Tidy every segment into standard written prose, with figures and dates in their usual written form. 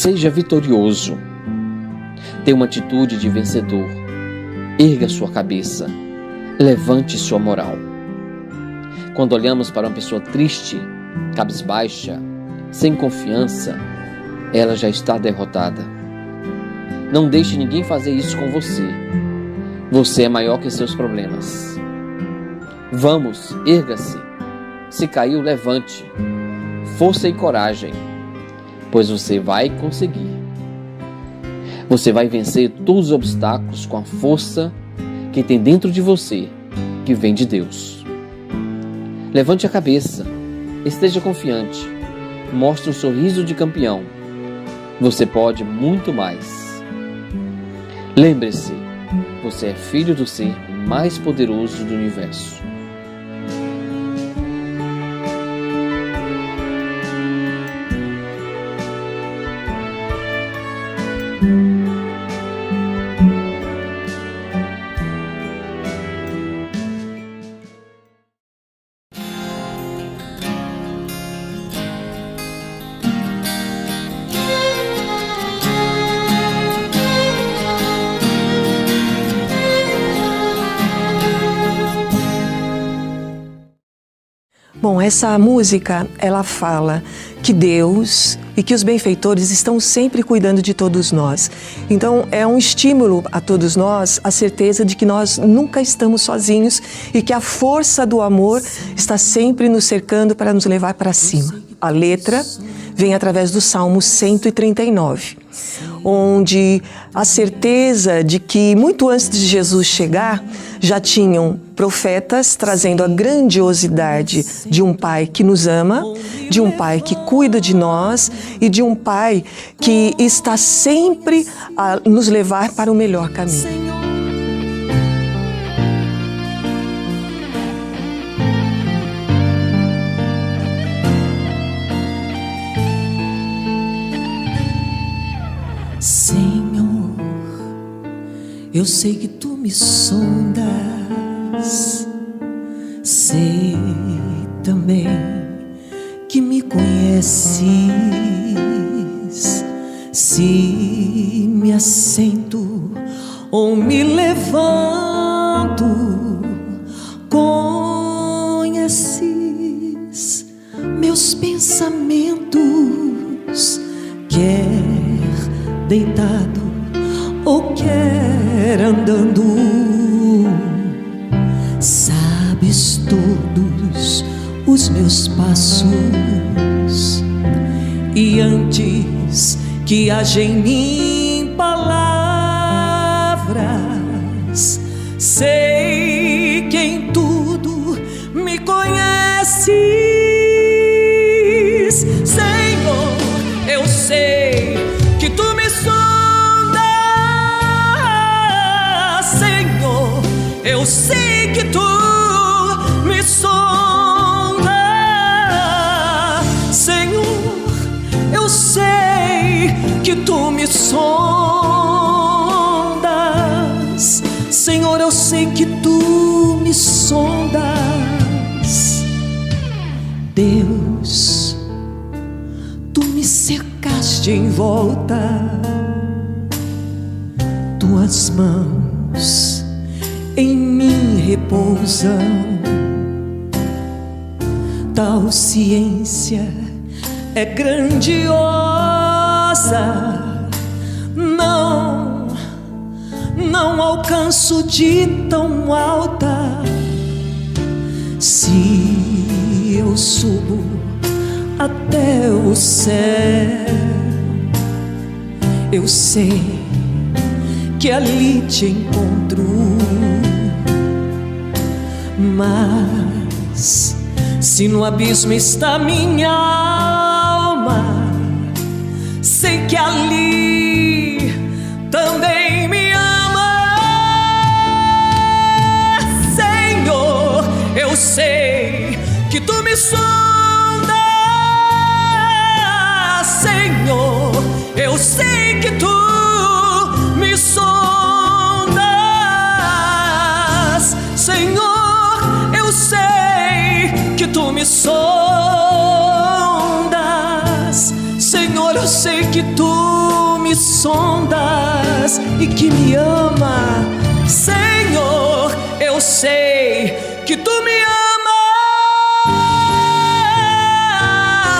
Seja vitorioso. Tenha uma atitude de vencedor. Erga sua cabeça. Levante sua moral. Quando olhamos para uma pessoa triste, cabisbaixa, sem confiança, ela já está derrotada. Não deixe ninguém fazer isso com você. Você é maior que seus problemas. Vamos, erga-se. Se caiu, levante. Força e coragem, pois você vai conseguir. Você vai vencer todos os obstáculos com a força que tem dentro de você, que vem de Deus. Levante a cabeça, esteja confiante, mostre um sorriso de campeão. Você pode muito mais. Lembre-se, você é filho do ser mais poderoso do universo. Bom, essa música, ela fala que Deus e que os benfeitores estão sempre cuidando de todos nós. Então, é um estímulo a todos nós, a certeza de que nós nunca estamos sozinhos e que a força do amor está sempre nos cercando para nos levar para cima. A letra vem através do Salmo 139, onde a certeza de que muito antes de Jesus chegar, já tinham profetas trazendo a grandiosidade de um Pai que nos ama, de um Pai que cuida de nós e de um Pai que está sempre a nos levar para o melhor caminho. Senhor, eu sei que Tu me sondas, sei também que me conheces. Se me assento ou me levanto, conheces meus pensamentos, quer deitado ou quer andando, sabes todos os meus passos, e antes que haja em mim palavras, sei que em tudo me conheces. Senhor, eu sei que Tu me sondas, Senhor, eu sei que Tu me sondas, Senhor, eu sei que Tu me sondas, Senhor, eu sei que Tu me sondas. Deus, Tu me cercaste em volta, Tuas mãos em mim repousam. Tal ciência é grandiosa, não alcanço de tão alta. Se eu subo até o céu, eu sei que ali Te encontro. Mas se no abismo está minha alma, sei que ali também me ama. Senhor, eu sei que Tu me sondas, Senhor, eu sei que Tu me sondas, Senhor, eu sei que Tu me sondas, Senhor, eu sei que Tu sondas e que me ama. Senhor, eu sei que tu me amas.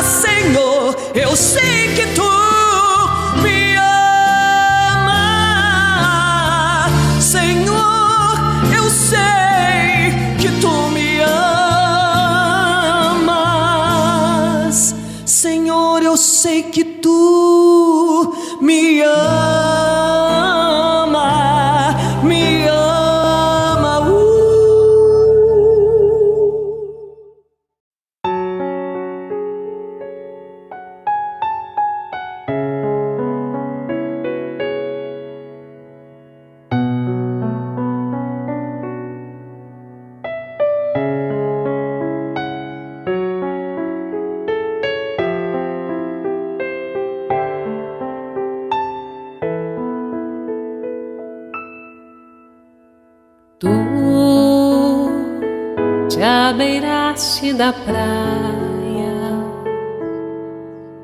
Senhor, eu sei que tu me amas. Senhor, eu sei que tu me amas. Senhor, eu sei que tu me ama, me ama. Tu te abeiraste da praia,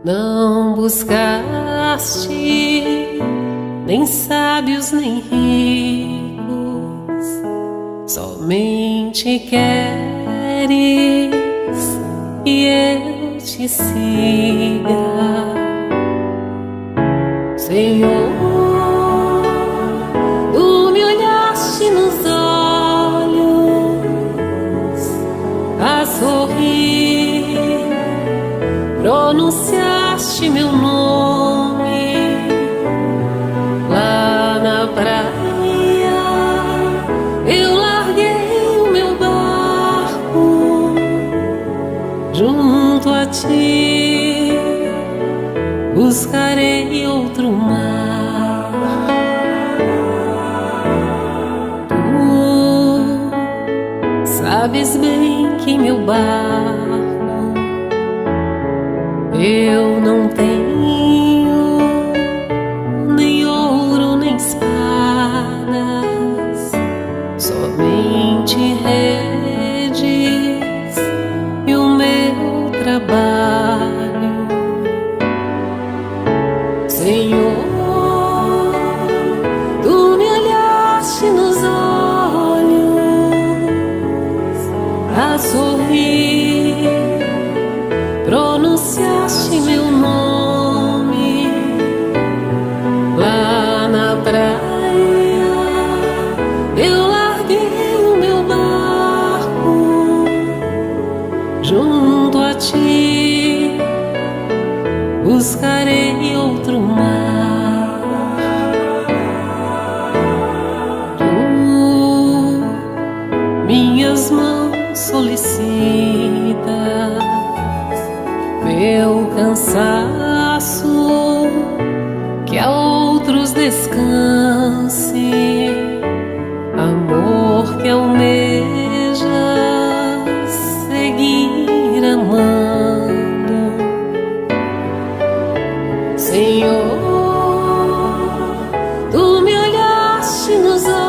não buscaste nem sábios nem ricos, somente queres que eu te siga, Senhor. Tu me olhaste nos a sorrir, pronunciaste meu nome lá na praia. Eu larguei o meu barco junto a ti, buscarei outro mar. Tu sabes bem que meu barco eu não tenho nem ouro nem espadas, somente redes e o meu trabalho, Senhor. Tu me olhaste nos a sorrir, pronunciaste meu nome lá na praia. Eu larguei o meu barco junto a ti, buscarei outro mar. Tu, minhas mãos solicitas, meu cansaço que a outros descanse, amor que almeja seguir amando, Senhor. Tu me olhaste nos a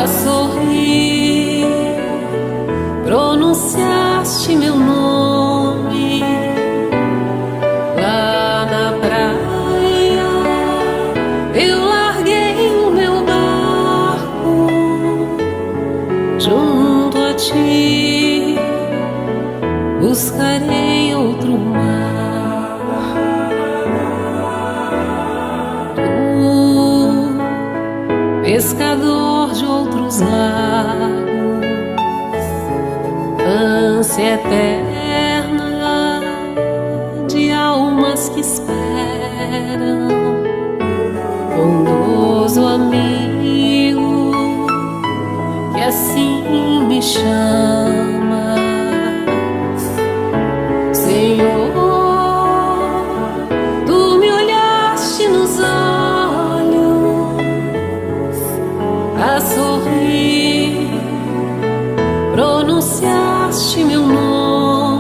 sorrir, pronunciaste meu nome lá na praia. Eu larguei o meu barco junto a ti, buscarei outro mar. Tu, pescador de outros lagos, ânsia eterna de almas que esperam, bondoso amigo que assim me chamas, Senhor. Tu me olhaste nos a sorrir, pronunciaste meu nome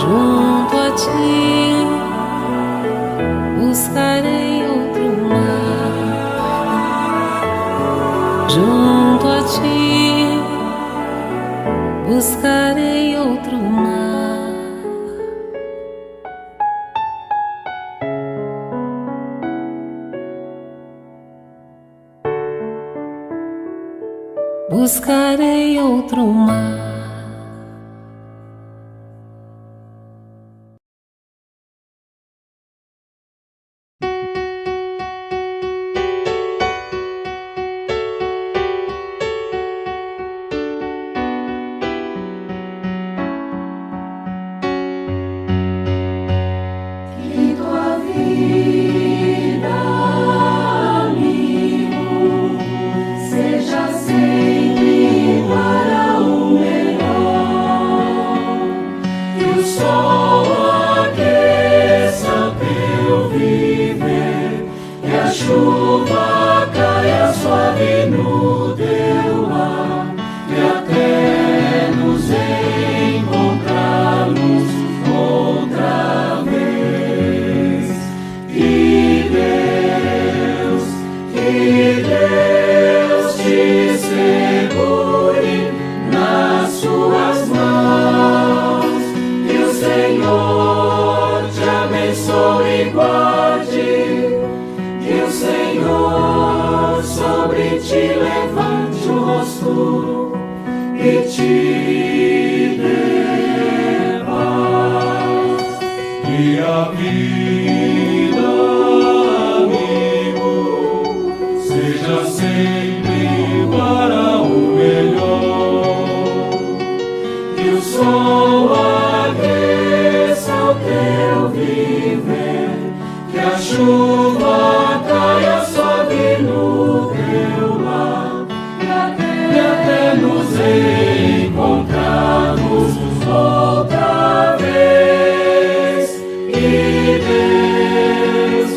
junto a ti buscarei outro mar, junto a ti buscarei outro mar. Buscarei outro mar. Chuva caia suave no teu lar e até nos encontrarmos outra vez. Que Deus te segure nas suas mãos, que o Senhor te abençoe e guarde. Que o Senhor sobre ti levante o rosto e te dê paz. E a vida, amigo, seja sempre para o melhor. Que o sol aqueça o teu viver, que a chuva caia suave no teu lar e até nos encontrarmos outra vez. Que Deus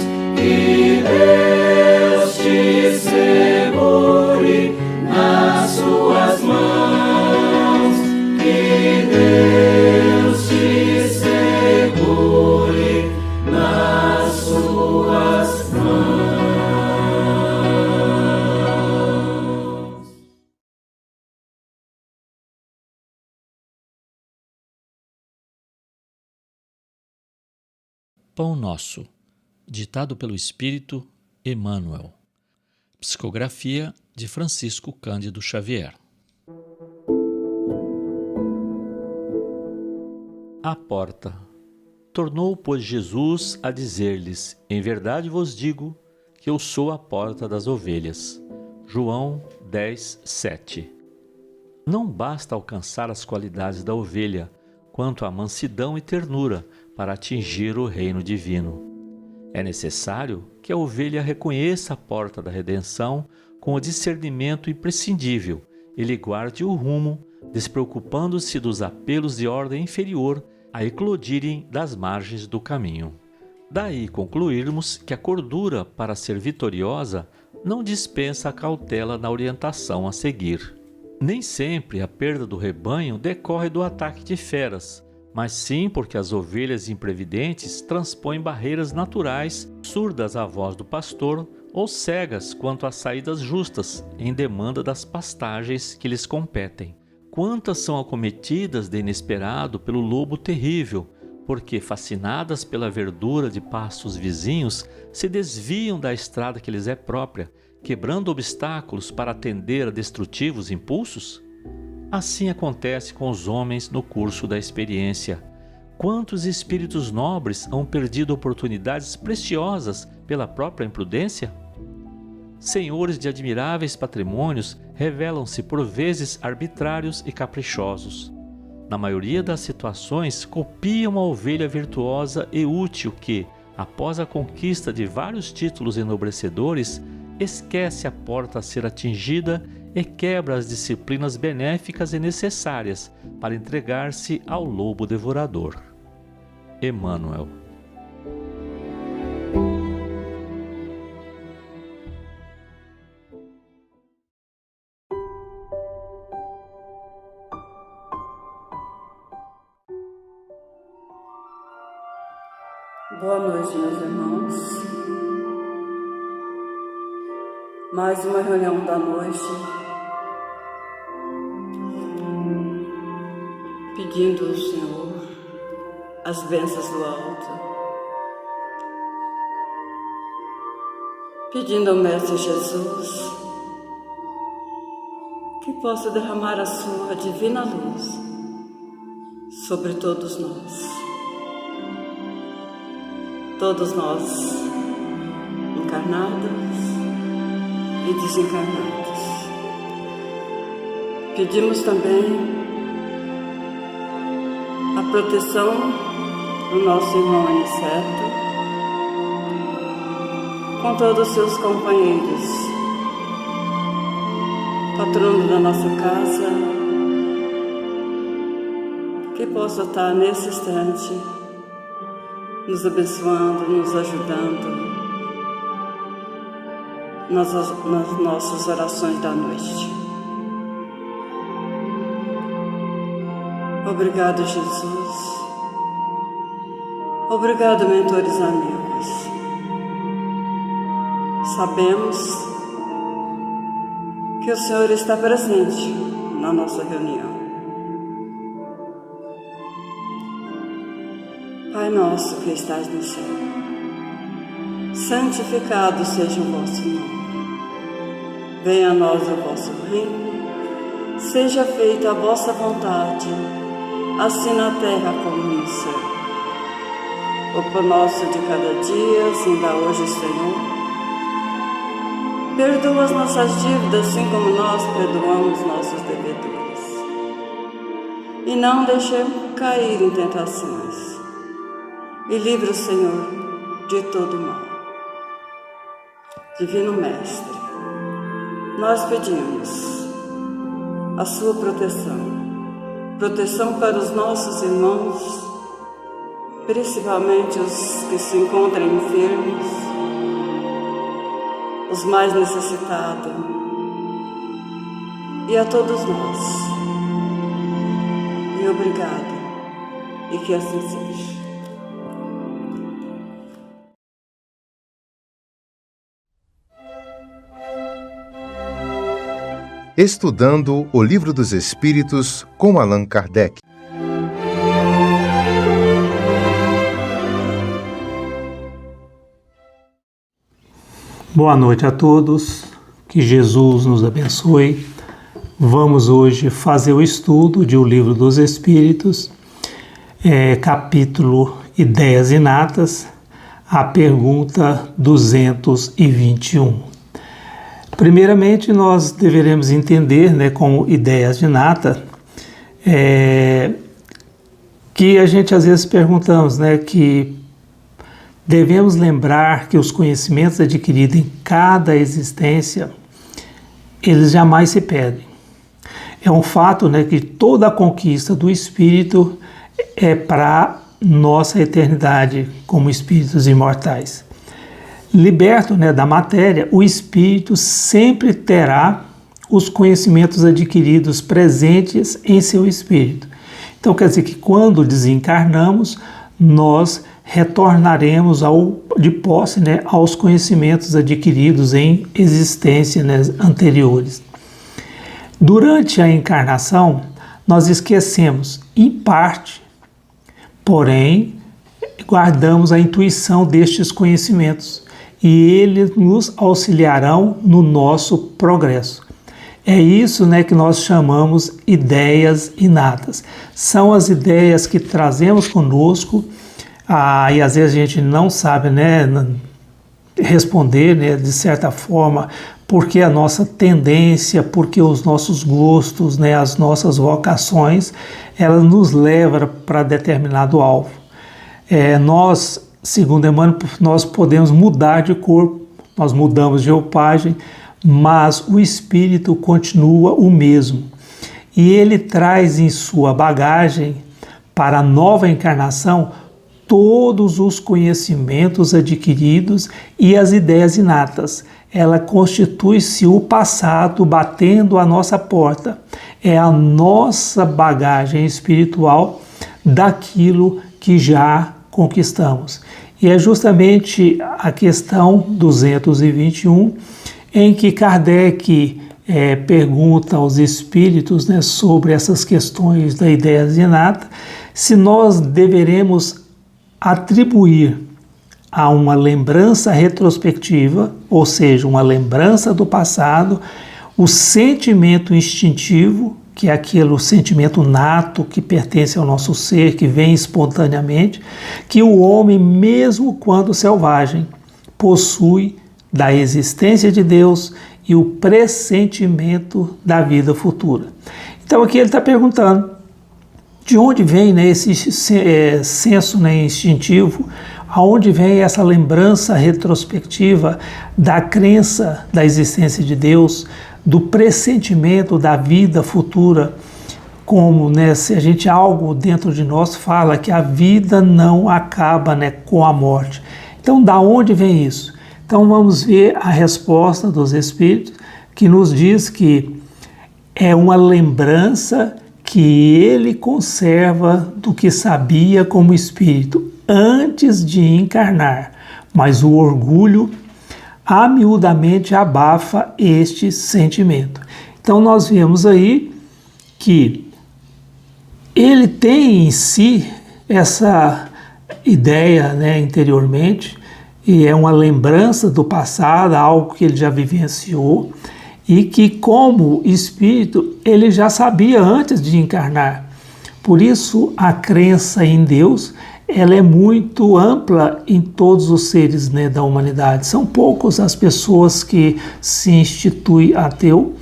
te segure nas suas mãos, que Deus te segure nas suas mãos. Pão Nosso, ditado pelo Espírito Emmanuel. Psicografia de Francisco Cândido Xavier. A porta. Tornou, pois, Jesus a dizer-lhes: Em verdade vos digo que eu sou a porta das ovelhas. João 10, 7. Não basta alcançar as qualidades da ovelha, quanto a mansidão e ternura para atingir o reino divino. É necessário que a ovelha reconheça a porta da redenção com o discernimento imprescindível e lhe guarde o rumo, despreocupando-se dos apelos de ordem inferior a eclodirem das margens do caminho. Daí concluirmos que a cordura, para ser vitoriosa, não dispensa a cautela na orientação a seguir. Nem sempre a perda do rebanho decorre do ataque de feras, mas sim porque as ovelhas imprevidentes transpõem barreiras naturais, surdas à voz do pastor ou cegas quanto às saídas justas, em demanda das pastagens que lhes competem. Quantas são acometidas de inesperado pelo lobo terrível, porque, fascinadas pela verdura de pastos vizinhos, se desviam da estrada que lhes é própria, quebrando obstáculos para atender a destrutivos impulsos? Assim acontece com os homens no curso da experiência. Quantos espíritos nobres hão perdido oportunidades preciosas pela própria imprudência? Senhores de admiráveis patrimônios revelam-se por vezes arbitrários e caprichosos. Na maioria das situações, copiam a ovelha virtuosa e útil que, após a conquista de vários títulos enobrecedores, esquece a porta a ser atingida e quebra as disciplinas benéficas e necessárias para entregar-se ao lobo devorador. Emmanuel. Boa noite, meus irmãos. Mais uma reunião da noite, pedindo ao Senhor as bênçãos do alto, pedindo ao Mestre Jesus que possa derramar a sua divina luz sobre todos nós encarnados e desencarnados. Pedimos também a proteção do nosso irmão Aniceto, com todos os seus companheiros, patrono da nossa casa, que possa estar nesse instante nos abençoando, nos ajudando nas nossas orações da noite. Obrigado, Jesus. Obrigado, mentores amigos. Sabemos que o Senhor está presente na nossa reunião. Pai nosso que estás no céu, santificado seja o vosso nome. Venha a nós o vosso reino, seja feita a vossa vontade, assim na terra como no céu. O pão nosso de cada dia, nos dá hoje, Senhor. Perdoa as nossas dívidas, assim como nós perdoamos nossos devedores. E não deixemos cair em tentações. E livra o Senhor de todo mal. Divino Mestre, nós pedimos a sua proteção para os nossos irmãos, principalmente os que se encontram enfermos, os mais necessitados, e a todos nós. E obrigado, e que assim seja. Estudando o Livro dos Espíritos com Allan Kardec. Boa noite a todos, que Jesus nos abençoe. Vamos hoje fazer o estudo de O Livro dos Espíritos, capítulo Ideias Inatas, a pergunta 221. Primeiramente, nós deveremos entender, como ideias inatas, que a gente às vezes perguntamos, que devemos lembrar que os conhecimentos adquiridos em cada existência, eles jamais se perdem. É um fato, que toda a conquista do espírito é para nossa eternidade como espíritos imortais. Liberto, da matéria, o espírito sempre terá os conhecimentos adquiridos presentes em seu espírito. Então quer dizer que quando desencarnamos, nós retornaremos de posse aos conhecimentos adquiridos em existências anteriores. Durante a encarnação, nós esquecemos, em parte, porém, guardamos a intuição destes conhecimentos e eles nos auxiliarão no nosso progresso. É isso que nós chamamos ideias inatas. São as ideias que trazemos conosco, e às vezes a gente não sabe responder, de certa forma, porque a nossa tendência, porque os nossos gostos, as nossas vocações, elas nos levam para determinado alvo. Nós, segundo Emmanuel, nós podemos mudar de corpo, nós mudamos de roupagem, mas o espírito continua o mesmo. E ele traz em sua bagagem, para a nova encarnação, todos os conhecimentos adquiridos e as ideias inatas. Ela constitui-se o passado batendo a nossa porta. É a nossa bagagem espiritual daquilo que já conquistamos. E é justamente a questão 221 em que Kardec pergunta aos espíritos, né, sobre essas questões da ideia inata, se nós deveremos atribuir a uma lembrança retrospectiva, ou seja, uma lembrança do passado, o sentimento instintivo, que é aquele sentimento nato que pertence ao nosso ser, que vem espontaneamente, que o homem, mesmo quando selvagem, possui da existência de Deus e o pressentimento da vida futura. Então aqui ele está perguntando de onde vem, né, esse senso, né, instintivo, aonde vem essa lembrança retrospectiva da crença da existência de Deus, do pressentimento da vida futura, como, né, se a gente, algo dentro de nós fala que a vida não acaba, né, com a morte. Então, da onde vem isso? Então, vamos ver a resposta dos Espíritos, que nos diz que é uma lembrança que ele conserva do que sabia como espírito antes de encarnar, mas o orgulho amiudamente abafa este sentimento. Então nós vemos aí que ele tem em si essa ideia, né, interiormente, e é uma lembrança do passado, algo que ele já vivenciou, e que como espírito ele já sabia antes de encarnar. Por isso a crença em Deus, ela é muito ampla em todos os seres, né, da humanidade. São poucas as pessoas que se instituem ateu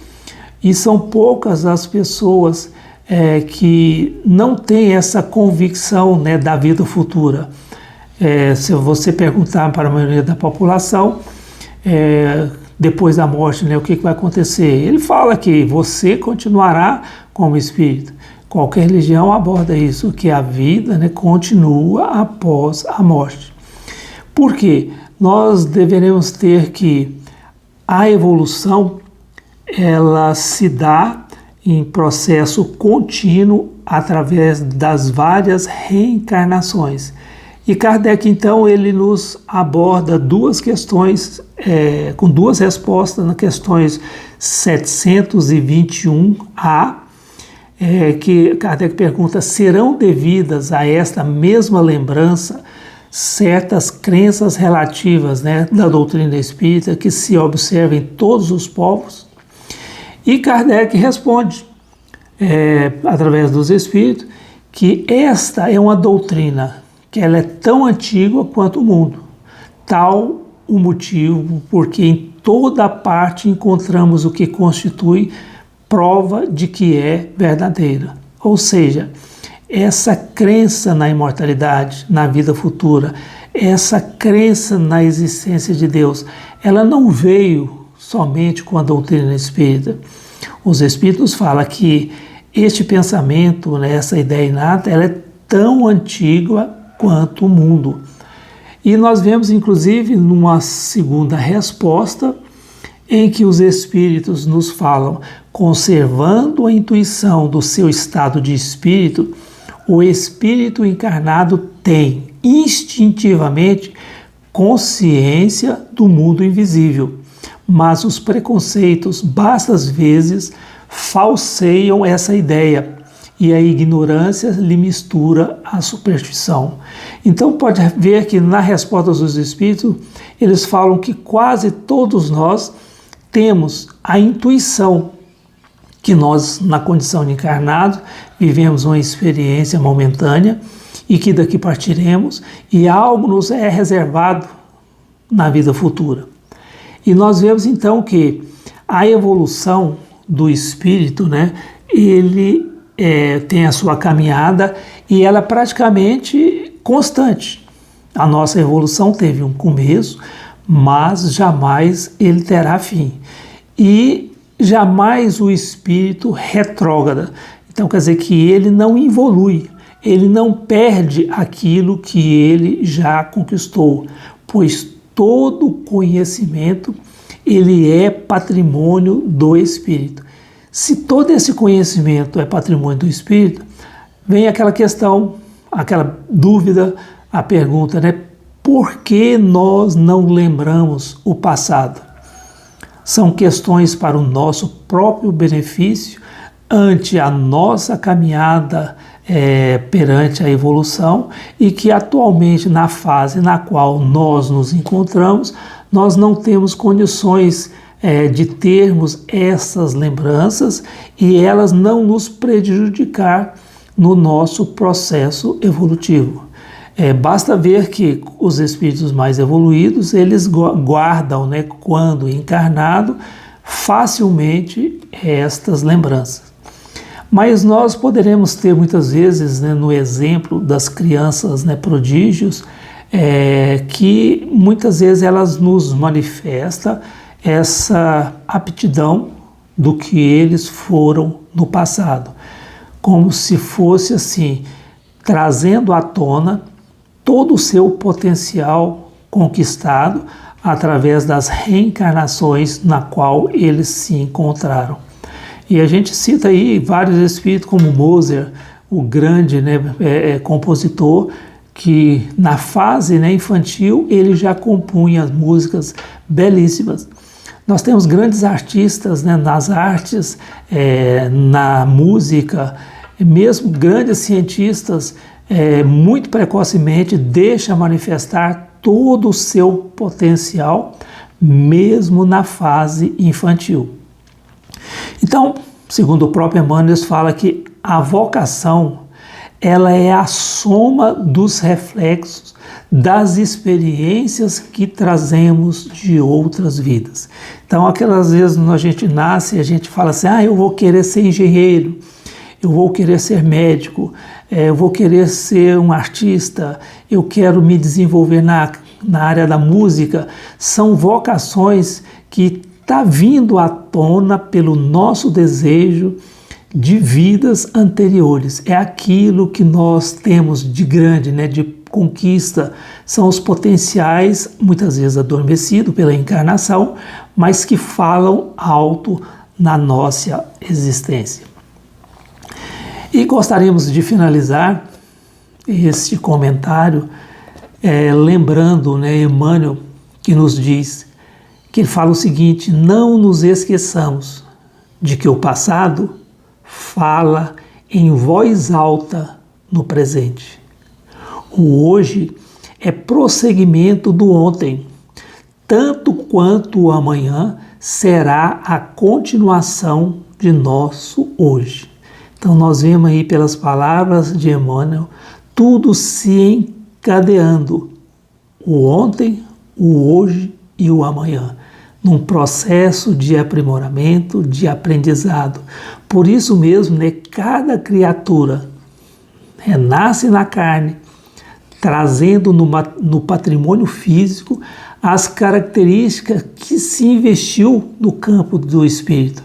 e são poucas as pessoas que não têm essa convicção, né, da vida futura. Se você perguntar para a maioria da população, depois da morte, né, o que vai acontecer? Ele fala que você continuará como espírito. Qualquer religião aborda isso, que a vida, né, continua após a morte. Por quê? Nós deveremos ter que a evolução, ela se dá em processo contínuo através das várias reencarnações. E Kardec, então, ele nos aborda duas questões, com duas respostas, nas questões 721A, que Kardec pergunta: serão devidas a esta mesma lembrança certas crenças relativas, né, da doutrina espírita que se observa em todos os povos? E Kardec responde, através dos espíritos, que esta é uma doutrina que ela é tão antiga quanto o mundo. Tal o motivo porque em toda parte encontramos o que constitui prova de que é verdadeira. Ou seja, essa crença na imortalidade, na vida futura, essa crença na existência de Deus, ela não veio somente com a doutrina espírita. Os espíritos falam que este pensamento, né, essa ideia inata, ela é tão antiga quanto o mundo. E nós vemos, inclusive, numa segunda resposta, em que os espíritos nos falam: conservando a intuição do seu estado de espírito, o espírito encarnado tem instintivamente consciência do mundo invisível, mas os preconceitos, bastas vezes, falseiam essa ideia e a ignorância lhe mistura a superstição. Então pode ver que na resposta dos espíritos, eles falam que quase todos nós temos a intuição que nós, na condição de encarnados, vivemos uma experiência momentânea e que daqui partiremos e algo nos é reservado na vida futura. E nós vemos então que a evolução do espírito, né, ele tem a sua caminhada e ela é praticamente constante. A nossa evolução teve um começo, mas jamais ele terá fim. E jamais o espírito retrógrada. Então quer dizer que ele não evolui, ele não perde aquilo que ele já conquistou, pois todo conhecimento ele é patrimônio do espírito. Se todo esse conhecimento é patrimônio do espírito, vem aquela questão, aquela dúvida, a pergunta, né? por que nós não lembramos o passado? São questões para o nosso próprio benefício ante a nossa caminhada perante a evolução, e que atualmente, na fase na qual nós nos encontramos, nós não temos condições de termos essas lembranças e elas não nos prejudicar no nosso processo evolutivo. Basta ver que os espíritos mais evoluídos, eles guardam, quando encarnado, facilmente estas lembranças. Mas nós poderemos ter muitas vezes, no exemplo das crianças, prodígios, que muitas vezes elas nos manifestam essa aptidão do que eles foram no passado, como se fosse assim, trazendo à tona todo o seu potencial conquistado através das reencarnações na qual eles se encontraram. E a gente cita aí vários espíritos como Mozart, o grande compositor, que na fase infantil ele já compunha músicas belíssimas. Nós temos grandes artistas nas artes, na música, mesmo grandes cientistas, muito precocemente deixam manifestar todo o seu potencial, mesmo na fase infantil. Então, segundo o próprio Emmanuel, fala que a vocação ela é a soma dos reflexos das experiências que trazemos de outras vidas. Então, aquelas vezes a gente nasce e a gente fala assim, eu vou querer ser engenheiro, eu vou querer ser médico, eu vou querer ser um artista, eu quero me desenvolver na área da música. São vocações que está vindo à tona pelo nosso desejo de vidas anteriores. É aquilo que nós temos de grande, de conquista, são os potenciais, muitas vezes adormecidos pela encarnação, mas que falam alto na nossa existência. E gostaríamos de finalizar este comentário lembrando Emmanuel, que nos diz, que ele fala o seguinte: não nos esqueçamos de que o passado fala em voz alta no presente. O hoje é prosseguimento do ontem, tanto quanto o amanhã será a continuação de nosso hoje. Então nós vemos aí pelas palavras de Emmanuel, tudo se encadeando, o ontem, o hoje e o amanhã, num processo de aprimoramento, de aprendizado. Por isso mesmo, cada criatura renasce na carne, trazendo no patrimônio físico as características que se investiu no campo do espírito,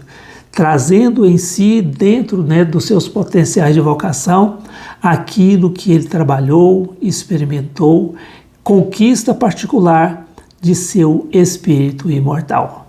trazendo em si, dentro dos seus potenciais de vocação, aquilo que ele trabalhou, experimentou, conquista particular de seu espírito imortal.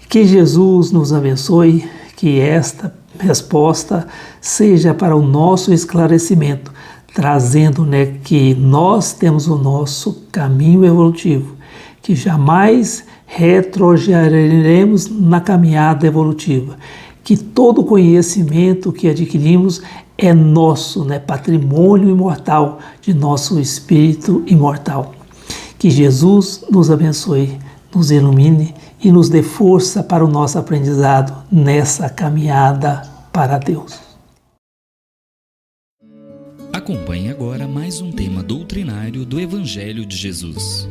Que Jesus nos abençoe, que esta resposta seja para o nosso esclarecimento, trazendo que nós temos o nosso caminho evolutivo, que jamais retroagiremos na caminhada evolutiva, que todo conhecimento que adquirimos é nosso, patrimônio imortal de nosso espírito imortal. Que Jesus nos abençoe, nos ilumine e nos dê força para o nosso aprendizado nessa caminhada para Deus. Acompanhe agora mais um tema doutrinário do Evangelho de Jesus.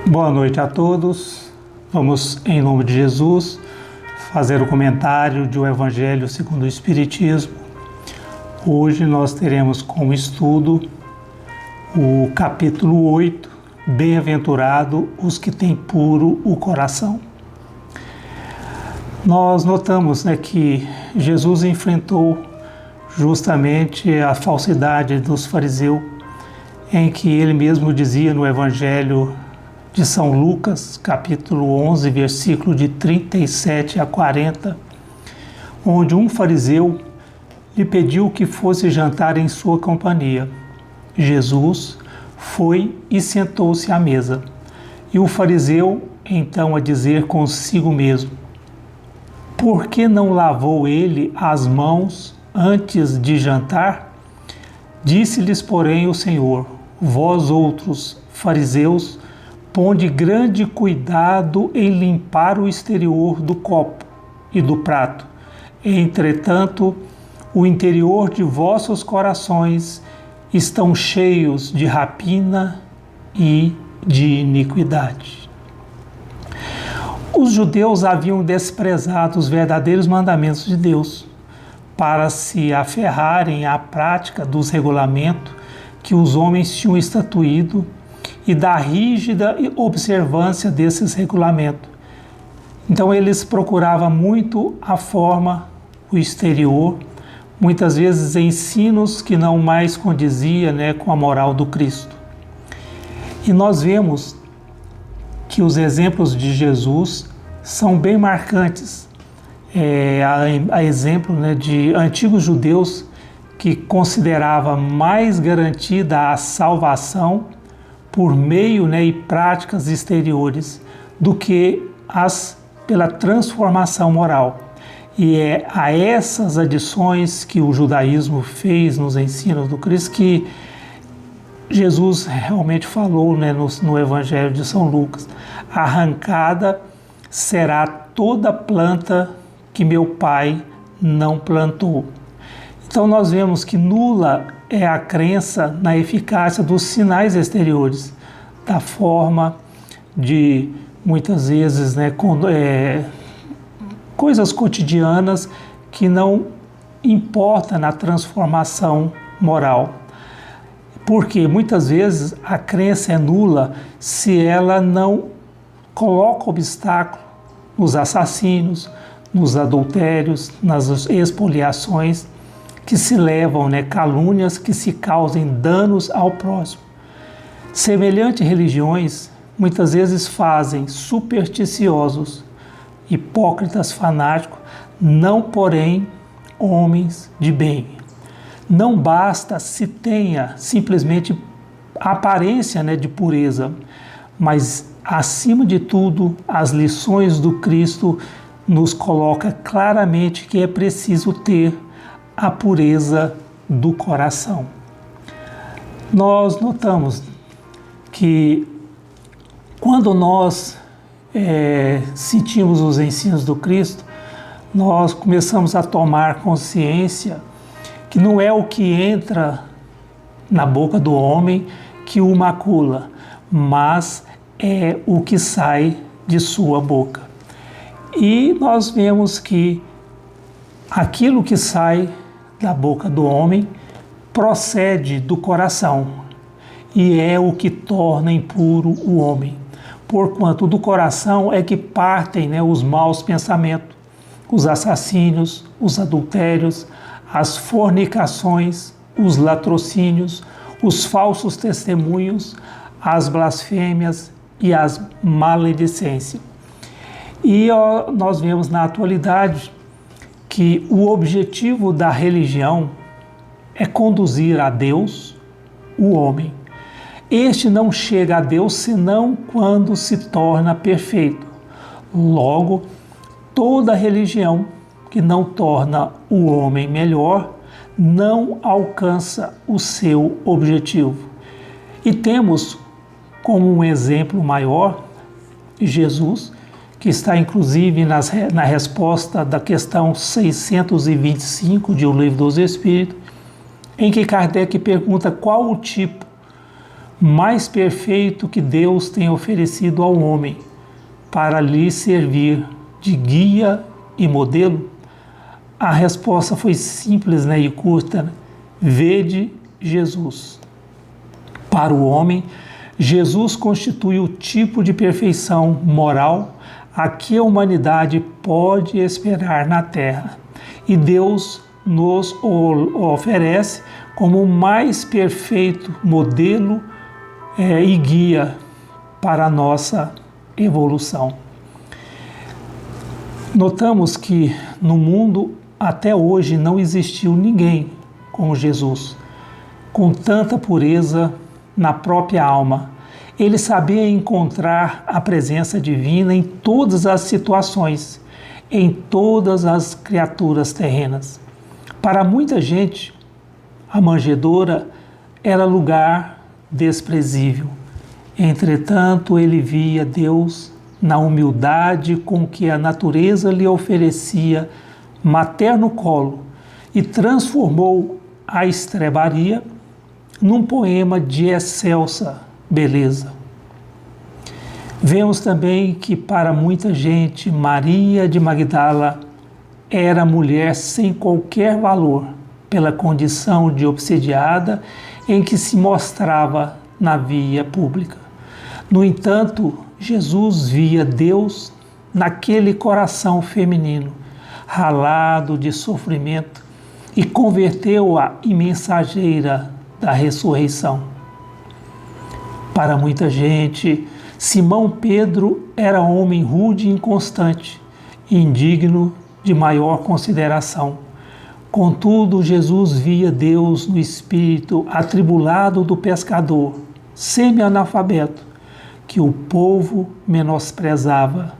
Boa noite a todos. Vamos, em nome de Jesus, fazer o comentário do Evangelho segundo o Espiritismo. Hoje nós teremos como estudo o capítulo 8, Bem-aventurado os que têm puro o coração. Nós notamos que Jesus enfrentou justamente a falsidade dos fariseus, em que ele mesmo dizia no Evangelho de São Lucas, capítulo 11, versículo de 37 a 40, onde um fariseu lhe pediu que fosse jantar em sua companhia. Jesus foi e sentou-se à mesa. E o fariseu, então, a dizer consigo mesmo: por que não lavou ele as mãos antes de jantar? Disse-lhes, porém, o Senhor: vós outros, fariseus, ponde grande cuidado em limpar o exterior do copo e do prato. Entretanto, o interior de vossos corações estão cheios de rapina e de iniquidade. Os judeus haviam desprezado os verdadeiros mandamentos de Deus para se aferrarem à prática dos regulamentos que os homens tinham estatuído e da rígida observância desses regulamentos. Então eles procuravam muito a forma, o exterior, muitas vezes ensinos que não mais condizia, com a moral do Cristo. E nós vemos que os exemplos de Jesus são bem marcantes. A exemplo de antigos judeus que considerava mais garantida a salvação por meio e práticas exteriores do que pela transformação moral. E é a essas adições que o judaísmo fez nos ensinos do Cristo que Jesus realmente falou no Evangelho de São Lucas: arrancada será toda planta que meu Pai não plantou. Então nós vemos que nula é a crença na eficácia dos sinais exteriores, da forma de, muitas vezes, coisas cotidianas que não importam na transformação moral. Porque muitas vezes a crença é nula se ela não coloca obstáculo nos assassinos, nos adultérios, nas expoliações que se levam, calúnias que se causem danos ao próximo. Semelhantes religiões muitas vezes fazem supersticiosos, hipócritas fanáticos, não porém homens de bem. Não basta se tenha simplesmente a aparência de pureza, mas acima de tudo as lições do Cristo nos coloca claramente que é preciso ter a pureza do coração. Nós notamos que quando nós sentimos os ensinos do Cristo, nós começamos a tomar consciência que não é o que entra na boca do homem que o macula, mas é o que sai de sua boca. E nós vemos que aquilo que sai da boca do homem procede do coração e é o que torna impuro o homem, porquanto do coração é que partem os maus pensamentos, os assassínios, os adultérios, as fornicações, os latrocínios, os falsos testemunhos, as blasfêmias e as maledicências. E nós vemos na atualidade que o objetivo da religião é conduzir a Deus o homem. Este não chega a Deus senão quando se torna perfeito. Logo, toda religião que não torna o homem melhor não alcança o seu objetivo. E temos como um exemplo maior Jesus, que está inclusive na resposta da questão 625 de O Livro dos Espíritos, em que Kardec pergunta qual o tipo mais perfeito que Deus tem oferecido ao homem para lhe servir de guia e modelo. A resposta foi simples e curta: vede Jesus. Para o homem, Jesus constitui o tipo de perfeição moral a que a humanidade pode esperar na Terra, e Deus nos o oferece como o mais perfeito modelo e guia para a nossa evolução. Notamos que no mundo até hoje não existiu ninguém como Jesus, com tanta pureza na própria alma. Ele sabia encontrar a presença divina em todas as situações, em todas as criaturas terrenas. Para muita gente, a manjedoura era lugar desprezível. Entretanto, ele via Deus na humildade com que a natureza lhe oferecia materno colo e transformou a estrebaria num poema de excelsa beleza. Vemos também que para muita gente Maria de Magdala era mulher sem qualquer valor pela condição de obsediada em que se mostrava na via pública. No entanto, Jesus via Deus naquele coração feminino, ralado de sofrimento, e converteu-a em mensageira da ressurreição. Para muita gente, Simão Pedro era homem rude e inconstante, indigno de maior consideração. Contudo, Jesus via Deus no espírito atribulado do pescador, semi-analfabeto, que o povo menosprezava,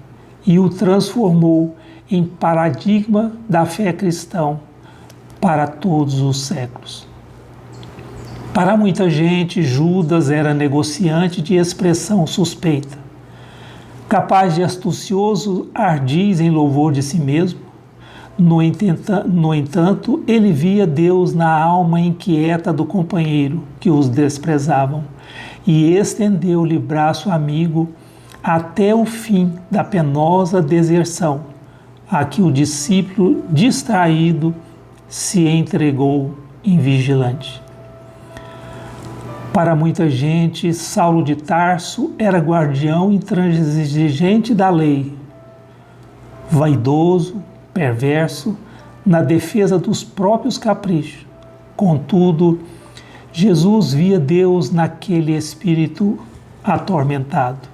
e o transformou em paradigma da fé cristã para todos os séculos. Para muita gente, Judas era negociante de expressão suspeita, capaz de astucioso ardiz em louvor de si mesmo. No entanto, ele via Deus na alma inquieta do companheiro que os desprezavam e estendeu-lhe braço amigo até o fim da penosa deserção, a que o discípulo distraído se entregou invigilante. Para muita gente, Saulo de Tarso era guardião intransigente da lei, vaidoso, perverso, na defesa dos próprios caprichos. Contudo, Jesus via Deus naquele espírito atormentado.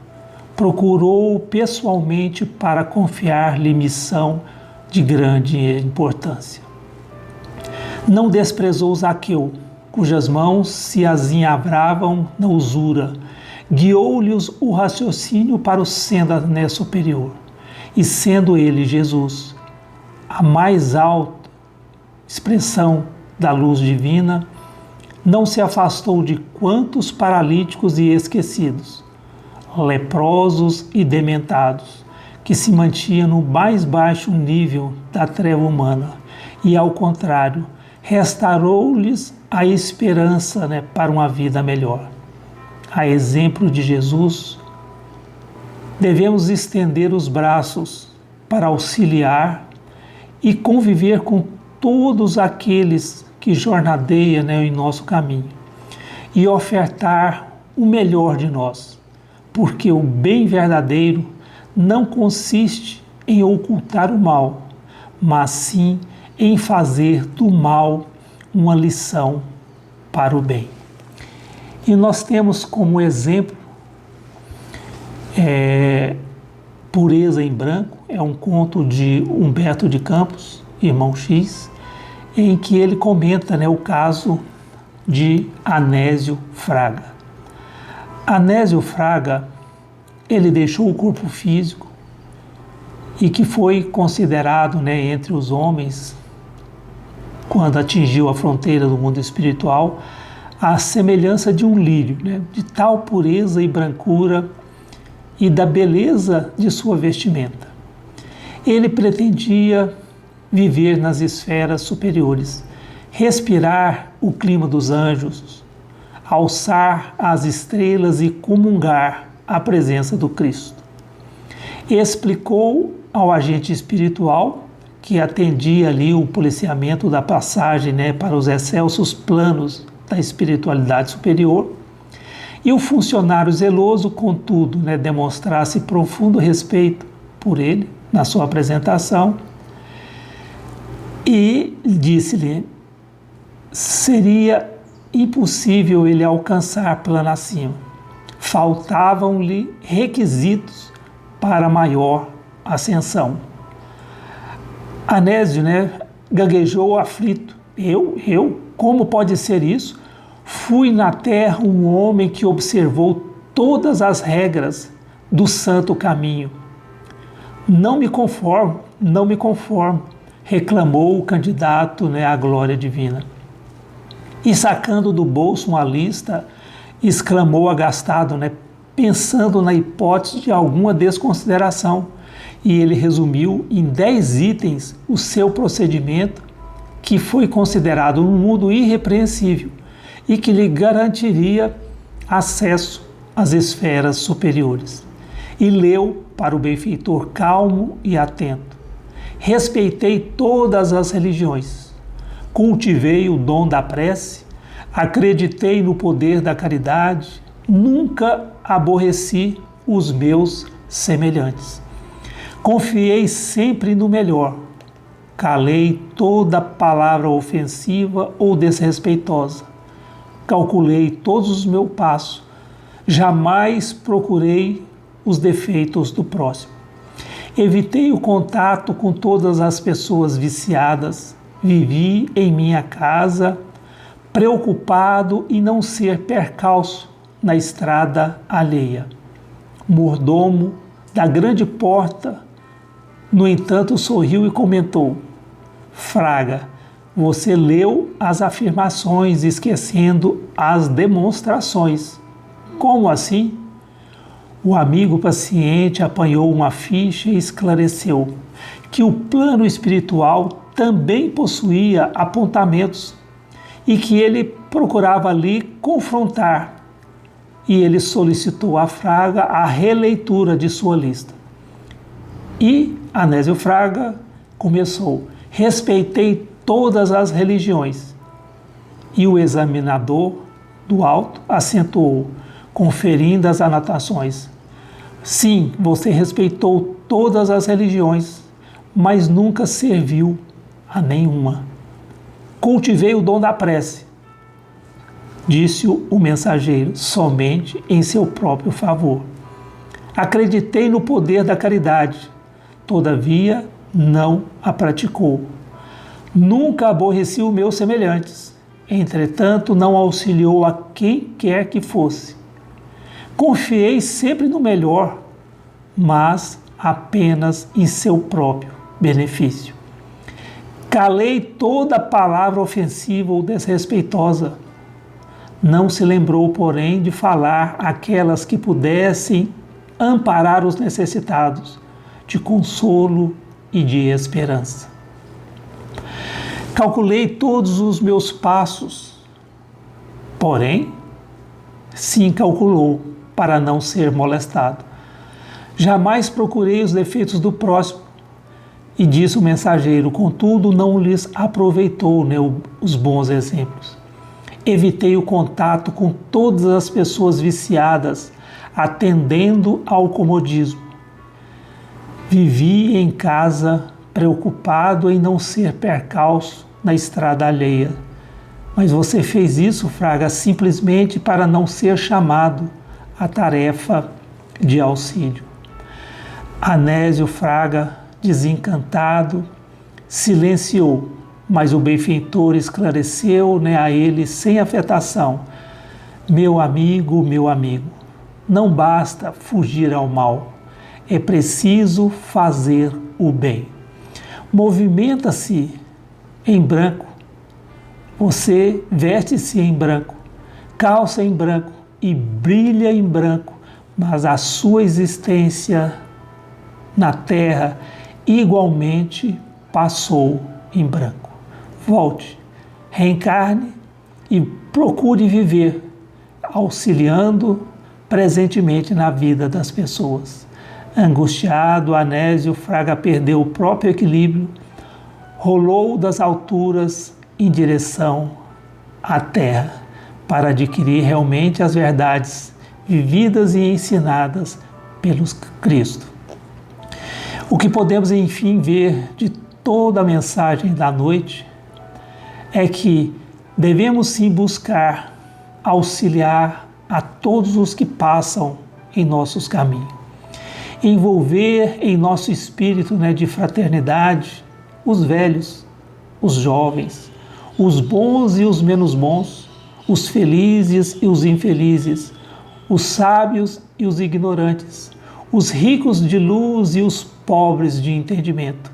Procurou-o pessoalmente para confiar-lhe missão de grande importância. Não desprezou Zaqueu, cujas mãos se azinhavravam na usura, guiou-lhes o raciocínio para o senda superior, e sendo ele Jesus, a mais alta expressão da luz divina, não se afastou de quantos paralíticos e esquecidos, leprosos e dementados, que se mantinham no mais baixo nível da treva humana, e ao contrário, restaurou-lhes a esperança para uma vida melhor. A exemplo de Jesus, devemos estender os braços para auxiliar e conviver com todos aqueles que jornadeiam em nosso caminho e ofertar o melhor de nós, porque o bem verdadeiro não consiste em ocultar o mal, mas sim em fazer do mal uma lição para o bem. E nós temos como exemplo Pureza em Branco, é um conto de Humberto de Campos, irmão X, em que ele comenta o caso de Anésio Fraga. Anésio Fraga, ele deixou o corpo físico e que foi considerado entre os homens, quando atingiu a fronteira do mundo espiritual, a semelhança de um lírio, de tal pureza e brancura e da beleza de sua vestimenta. Ele pretendia viver nas esferas superiores, respirar o clima dos anjos, alçar as estrelas e comungar a presença do Cristo. Explicou ao agente espiritual que atendia ali o policiamento da passagem para os excelsos planos da espiritualidade superior, e o funcionário zeloso, contudo, demonstrasse profundo respeito por ele na sua apresentação, e disse-lhe: seria impossível ele alcançar plano acima. faltavam-lhe requisitos para maior ascensão. Anésio, gaguejou aflito. Eu? Como pode ser isso? Fui na terra um homem que observou todas as regras do santo caminho. Não me conformo, reclamou o candidato à glória divina. E sacando do bolso uma lista, exclamou agastado, pensando na hipótese de alguma desconsideração. E ele resumiu em 10 itens o seu procedimento, que foi considerado um mundo irrepreensível e que lhe garantiria acesso às esferas superiores. E leu para o benfeitor calmo e atento: respeitei todas as religiões, cultivei o dom da prece, acreditei no poder da caridade, nunca aborreci os meus semelhantes. Confiei sempre no melhor, calei toda palavra ofensiva ou desrespeitosa, calculei todos os meus passos, jamais procurei os defeitos do próximo. Evitei o contato com todas as pessoas viciadas, vivi em minha casa, preocupado em não ser percalço na estrada alheia. Mordomo da grande porta, no entanto, sorriu e comentou: Fraga, você leu as afirmações esquecendo as demonstrações. Como assim? O amigo paciente apanhou uma ficha e esclareceu que o plano espiritual também possuía apontamentos e que ele procurava ali confrontar. E ele solicitou a Fraga a releitura de sua lista. E Anésio Fraga começou: respeitei todas as religiões. E o examinador do alto acentuou, conferindo as anotações: sim, você respeitou todas as religiões, mas nunca serviu a nenhuma. Cultivei o dom da prece, disse o mensageiro, somente em seu próprio favor. Acreditei no poder da caridade, todavia não a praticou. Nunca aborreci os meus semelhantes, entretanto não auxiliou a quem quer que fosse. Confiei sempre no melhor, mas apenas em seu próprio benefício. Calei toda palavra ofensiva ou desrespeitosa. Não se lembrou, porém, de falar aquelas que pudessem amparar os necessitados, de consolo e de esperança. Calculei todos os meus passos, porém, sim calculou, para não ser molestado. Jamais procurei os defeitos do próximo, e disse o mensageiro, contudo não lhes aproveitou os bons exemplos. Evitei o contato com todas as pessoas viciadas, atendendo ao comodismo. Vivi em casa preocupado em não ser percalço na estrada alheia. Mas você fez isso, Fraga, simplesmente para não ser chamado à tarefa de auxílio. Anésio Fraga, desencantado, silenciou, mas o benfeitor esclareceu a ele sem afetação: meu amigo, não basta fugir ao mal, é preciso fazer o bem. Movimenta-se em branco, você veste-se em branco, calça em branco e brilha em branco, mas a sua existência na terra igualmente passou em branco. Volte, reencarne e procure viver, auxiliando presentemente na vida das pessoas. Angustiado, Anésio Fraga perdeu o próprio equilíbrio, rolou das alturas em direção à terra, para adquirir realmente as verdades vividas e ensinadas pelos Cristo. O que podemos, enfim, ver de toda a mensagem da noite é que devemos sim buscar auxiliar a todos os que passam em nossos caminhos. Envolver em nosso espírito, de fraternidade os velhos, os jovens, os bons e os menos bons, os felizes e os infelizes, os sábios e os ignorantes, os ricos de luz e os pobres de entendimento.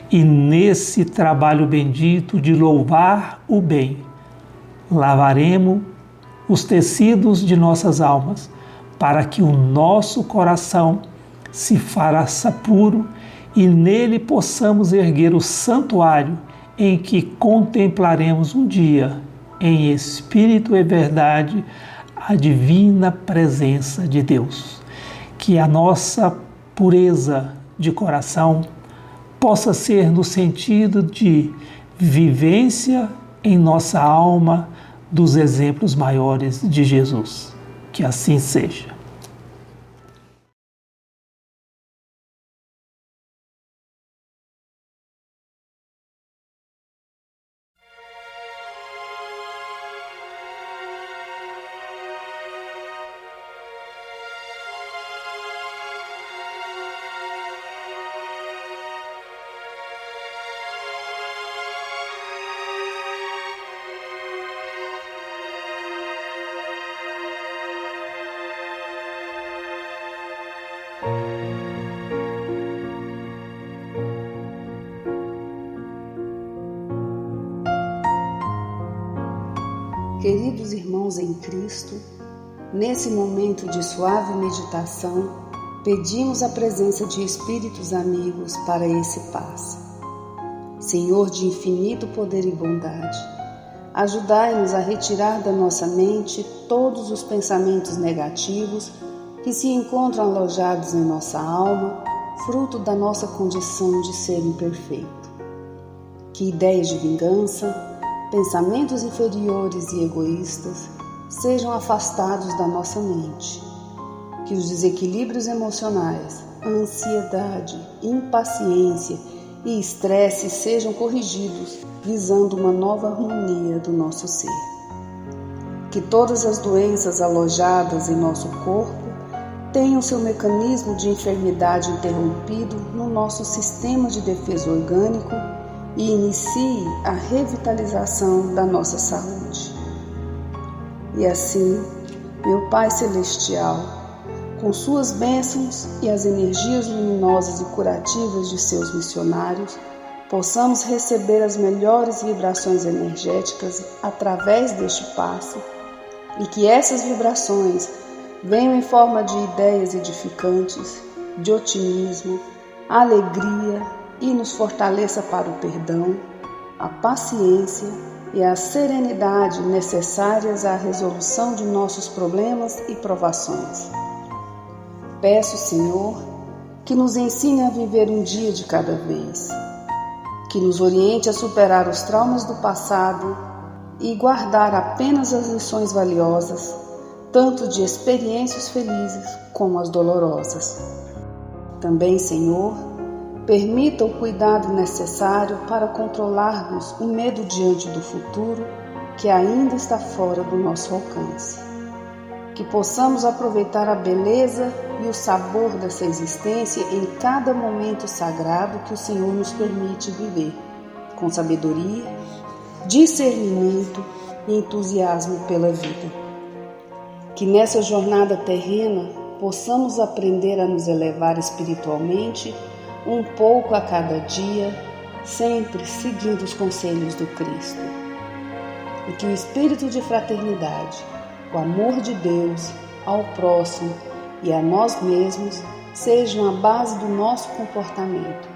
E nesse trabalho bendito de louvar o bem, lavaremos os tecidos de nossas almas, para que o nosso coração se faça puro e nele possamos erguer o santuário em que contemplaremos um dia, em espírito e verdade, a divina presença de Deus. Que a nossa pureza de coração possa ser no sentido de vivência em nossa alma dos exemplos maiores de Jesus. Que assim seja. Queridos irmãos em Cristo, nesse momento de suave meditação, pedimos a presença de espíritos amigos para esse passe. Senhor de infinito poder e bondade, ajudai-nos a retirar da nossa mente todos os pensamentos negativos que se encontram alojados em nossa alma, fruto da nossa condição de ser imperfeito. Que ideias de vingança, pensamentos inferiores e egoístas sejam afastados da nossa mente. Que os desequilíbrios emocionais, ansiedade, impaciência e estresse sejam corrigidos, visando uma nova harmonia do nosso ser. Que todas as doenças alojadas em nosso corpo tenham seu mecanismo de enfermidade interrompido no nosso sistema de defesa orgânico e inicie a revitalização da nossa saúde. E assim, meu Pai Celestial, com suas bênçãos e as energias luminosas e curativas de seus missionários, possamos receber as melhores vibrações energéticas através deste passe e que essas vibrações venham em forma de ideias edificantes, de otimismo, alegria, e nos fortaleça para o perdão, a paciência e a serenidade necessárias à resolução de nossos problemas e provações. Peço, Senhor, que nos ensine a viver um dia de cada vez, que nos oriente a superar os traumas do passado e guardar apenas as lições valiosas, tanto de experiências felizes como as dolorosas. Também, Senhor, permita o cuidado necessário para controlarmos o medo diante do futuro que ainda está fora do nosso alcance. Que possamos aproveitar a beleza e o sabor dessa existência em cada momento sagrado que o Senhor nos permite viver, com sabedoria, discernimento e entusiasmo pela vida. Que nessa jornada terrena possamos aprender a nos elevar espiritualmente um pouco a cada dia, sempre seguindo os conselhos do Cristo. E que o espírito de fraternidade, o amor de Deus ao próximo e a nós mesmos sejam a base do nosso comportamento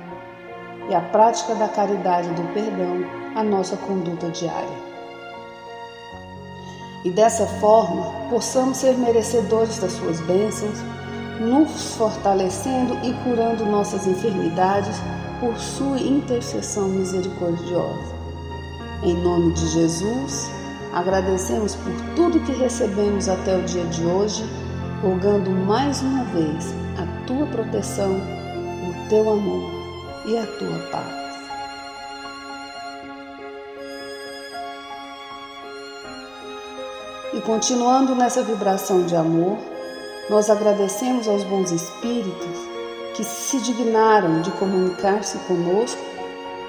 e a prática da caridade e do perdão a nossa conduta diária. E dessa forma, possamos ser merecedores das suas bênçãos, nos fortalecendo e curando nossas enfermidades por sua intercessão misericordiosa. Em nome de Jesus, agradecemos por tudo que recebemos até o dia de hoje, rogando mais uma vez a tua proteção, o teu amor e a tua paz. E continuando nessa vibração de amor, nós agradecemos aos bons espíritos que se dignaram de comunicar-se conosco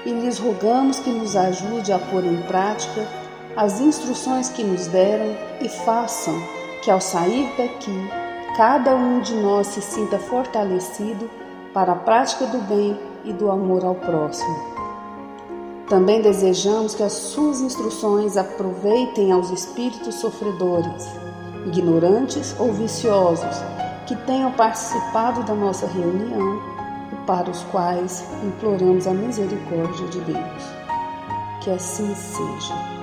e lhes rogamos que nos ajude a pôr em prática as instruções que nos deram e façam que, ao sair daqui, cada um de nós se sinta fortalecido para a prática do bem e do amor ao próximo. Também desejamos que as suas instruções aproveitem aos espíritos sofredores, ignorantes ou viciosos, que tenham participado da nossa reunião e para os quais imploramos a misericórdia de Deus. Que assim seja.